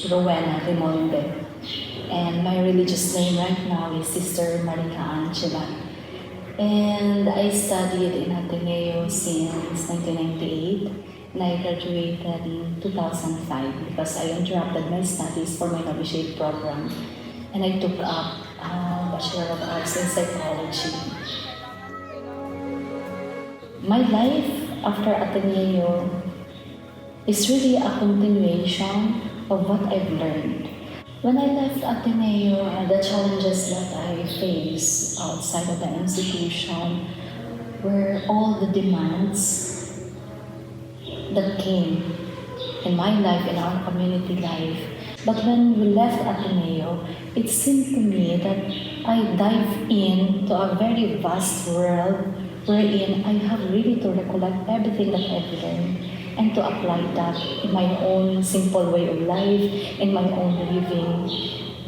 Rowena Rimonde. And my religious name right now is Sister Marica Angela. And I studied in Ateneo since 1998, and I graduated in 2005 because I interrupted my studies for my novitiate program, and I took up Bachelor of Arts in Psychology. My life after Ateneo is really a continuation of what I've learned. When I left Ateneo, the challenges that I faced outside of the institution were all the demands that came in my life, in our community life. But when we left Ateneo, it seemed to me that I dive into a very vast world wherein I have really to recollect everything that I've learned and to apply that in my own simple way of life, in my own living,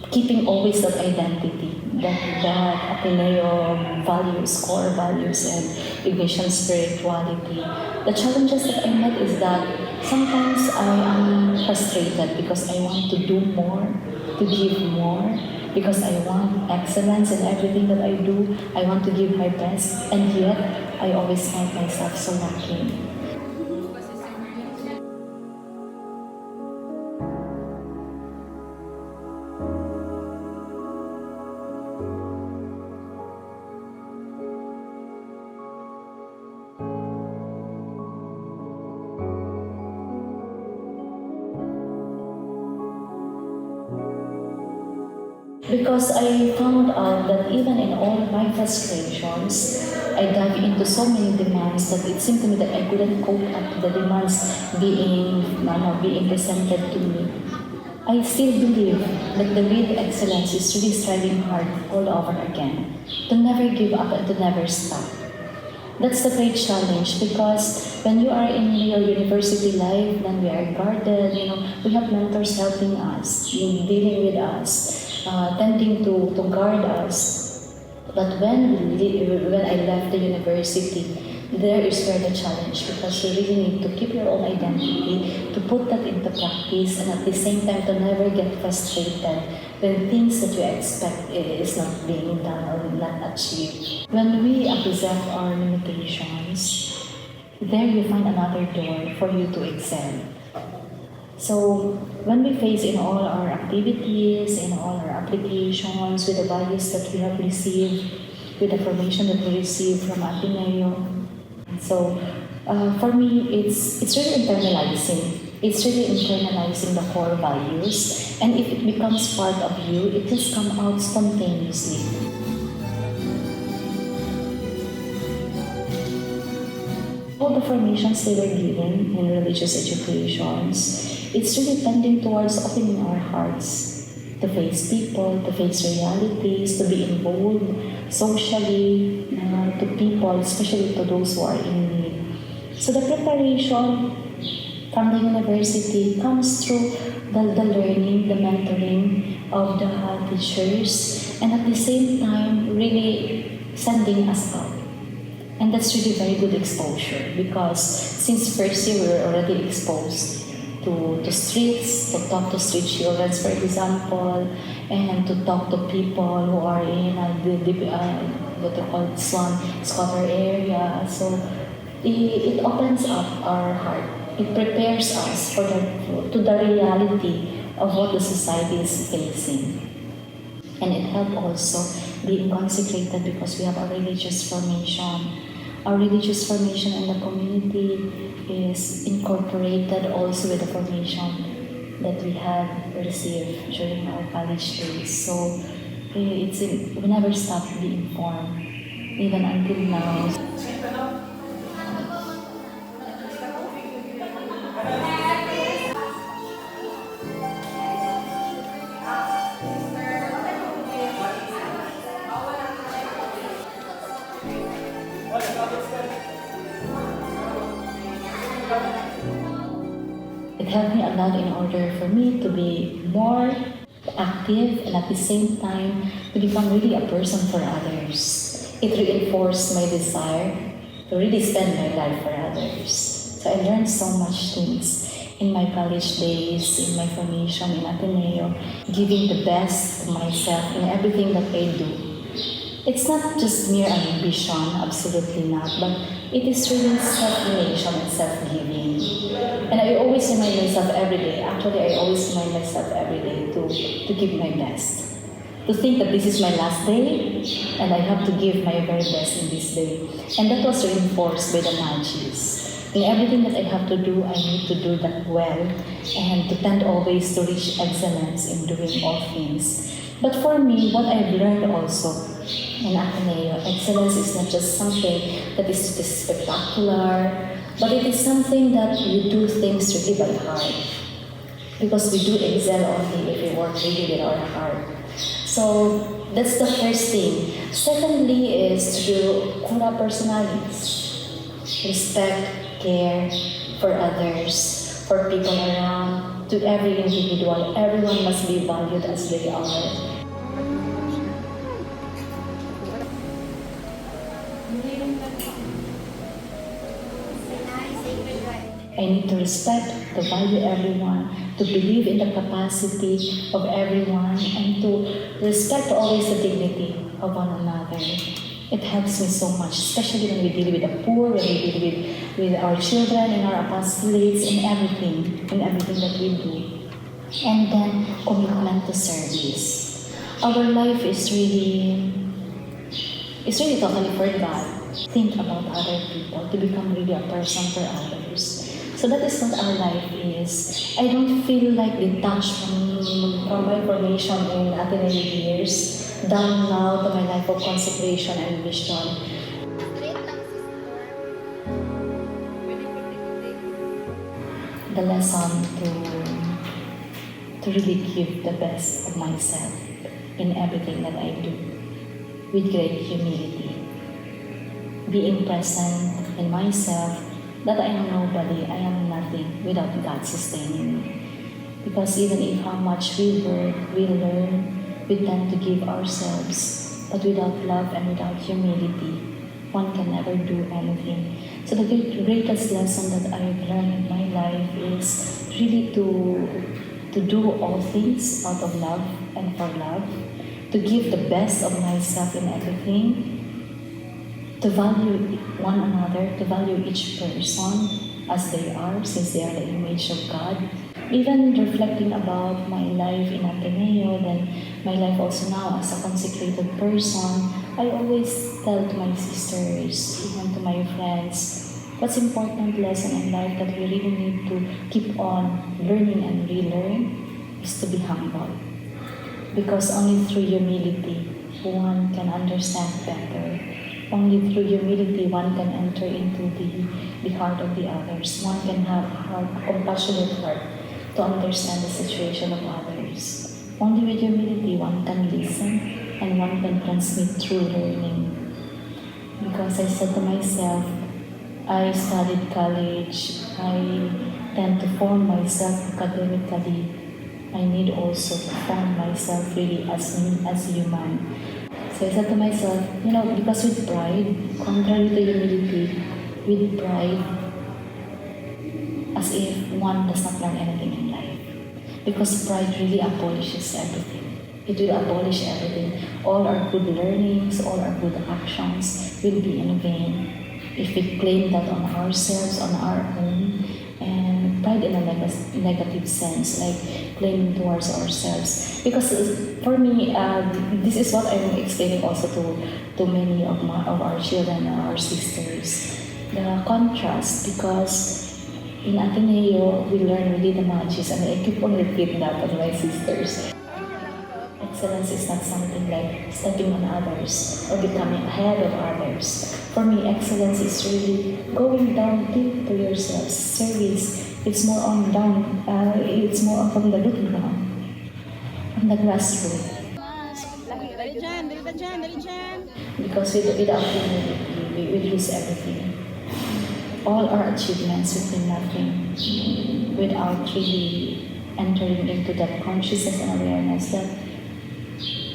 keeping always that identity, that Ateneo values, core values, and Ignatian spirituality. The challenges that I met is that sometimes I am frustrated because I want to do more, to give more, because I want excellence in everything that I do. I want to give my best, and yet I always find myself so lacking. Because I found out that even in all my frustrations, I dug into so many demands that it seemed to me that I couldn't cope up to the demands being presented to me. I still believe that the real excellence is really striving hard all over again, to never give up and to never stop. That's the great challenge, because when you are in your university life, then we are guarded, we have mentors helping us, dealing with us, tending to guard us. But when I left the university, there is where the challenge, because you really need to keep your own identity, to put that into practice, and at the same time to never get frustrated when things that you expect is not being done or not achieved. When we accept our limitations, there you find another door for you to excel. So when we face in all our activities, in all our applications, with the values that we have received, with the formation that we received from Ateneo, so for me, it's really internalizing. It's really internalizing the core values, and if it becomes part of you, it just comes out spontaneously. All the formations they were given in religious educations, it's really tending towards opening our hearts to face people, to face realities, to be involved socially to people, especially to those who are in need. So the preparation from the university comes through the learning, the mentoring of the teachers, and at the same time really sending us out. And that's really very good exposure, because since first year we were already exposed to streets, to talk to street children, for example, and to talk to people who are in what they call squatter area. So it opens up our heart. It prepares us to the reality of what the society is facing. And it helped also being consecrated, because we have a religious formation. Our religious formation in the community is incorporated also with the formation that we had received during our college days. So we never stop being formed, even until now. It helped me a lot in order for me to be more active, and at the same time to become really a person for others. It reinforced my desire to really spend my life for others. So I learned so much things. in my college days, in my formation in Ateneo, giving the best of myself in everything that I do. It's not just mere ambition, absolutely not, but it is really self-donation and self-giving. And I always remind myself every day, actually I always remind myself every day to give my best. To think that this is my last day, and I have to give my very best in this day. And that was reinforced by the Magis. In everything that I have to do, I need to do that well, and to tend always to reach excellence in doing all things. But for me, what I've learned also in Ateneo, excellence is not just something that is spectacular, but it is something that you do things really by heart. Because we do excel only if we work really with our heart. So that's the first thing. Secondly is to do cura personalis. Respect, care for others, for people around, to every individual. Everyone must be valued as they are. I need to respect, to value everyone, to believe in the capacity of everyone, and to respect always the dignity of one another. It helps me so much, especially when we deal with the poor, when we deal with our children and our apostolates, in everything that we do. And then, commitment to service. Our life is really totally for God. Think about other people, to become really a person for others. So that is what our life is. I don't feel like detached from my formation in Ateneo years, down now to my life of consecration and mission. The lesson to really give the best of myself in everything that I do, with great humility. Being present in myself, that I am nobody, I am nothing without God sustaining me. Because even if how much we work, we learn, we tend to give ourselves, but without love and without humility, one can never do anything. So the greatest lesson that I've learned in my life is really to do all things out of love and for love, to give the best of myself in everything, to value one another, to value each person as they are, since they are the image of God. Even reflecting about my life in Ateneo, then my life also now as a consecrated person, I always tell to my sisters, even to my friends, what's important lesson in life that we really need to keep on learning and relearn is to be humble. Because only through humility, one can understand better. Only through humility one can enter into the heart of the others. One can have a compassionate heart to understand the situation of others. Only with humility one can listen and one can transmit true learning. Because I said to myself, I studied college, I tend to form myself academically. I need also to form myself really as human. So I said to myself, because with pride, contrary to humility, with pride, as if one does not learn anything in life. Because pride really abolishes everything. It will abolish everything. All our good learnings, all our good actions will be in vain if we claim that on ourselves, on our own, and pride in a negative sense, like claiming towards ourselves. Because for me, this is what I'm explaining also to many of our children and our sisters. The contrast, because in Ateneo, we learn really the magis, and I keep on repeating that to my sisters. Excellence is not something like stepping on others or becoming ahead of others. For me, excellence is really going down deep to yourself. Service, it's more on down, it's more from the root ground, from the grassroots. Because without humility, we lose everything. All our achievements will be nothing without really entering into that consciousness and awareness that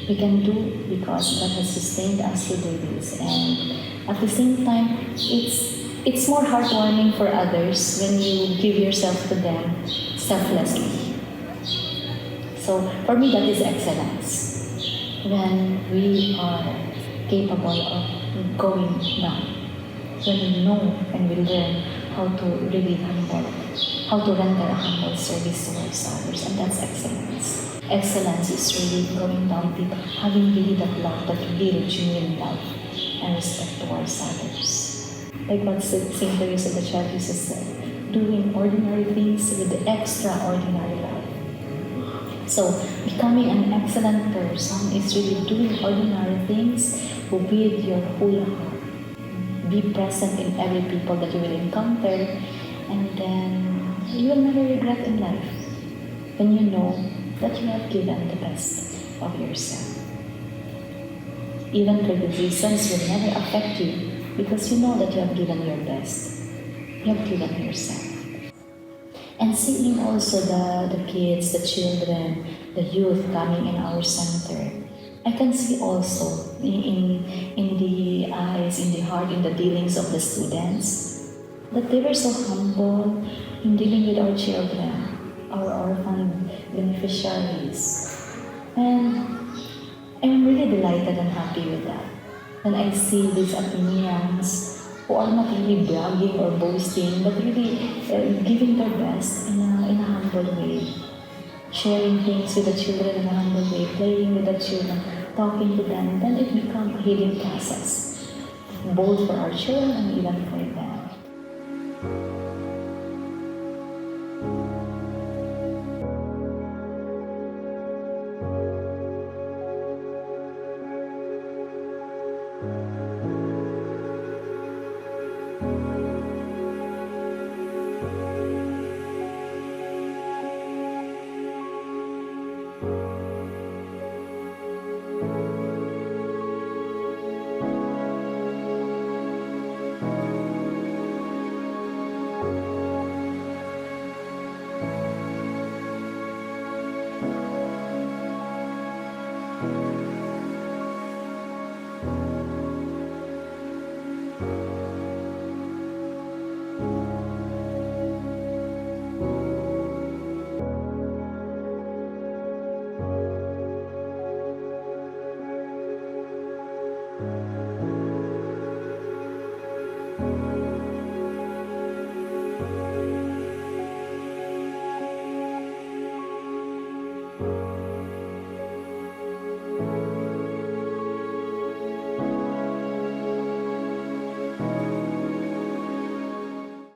we can do because God has sustained us to do this. And at the same time, it's it's more heartwarming for others when you give yourself to them selflessly. So for me, that is excellence. When we are capable of going down, when we know and we learn how to really humble, how to render a humble service towards others, and that's excellence. Excellence is really going down deep, having really that love, that real, genuine love and respect towards others. Like what St. Teresa of the Child Jesus said, doing ordinary things with the extraordinary love. So, becoming an excellent person is really doing ordinary things with your whole heart. Be present in every people that you will encounter, and then you will never regret in life when you know that you have given the best of yourself. Even criticisms will never affect you because you know that you have given your best. You have given yourself. And seeing also the kids, the children, the youth coming in our center, I can see also in the eyes, in the heart, in the dealings of the students, that they were so humble in dealing with our children, our orphan beneficiaries. And I am really delighted and happy with that. When I see these Ateneans who are not really bragging or boasting, but really giving their best in a humble way, sharing things with the children in a humble way, playing with the children, talking to them, then it becomes a healing process, both for our children and even for them.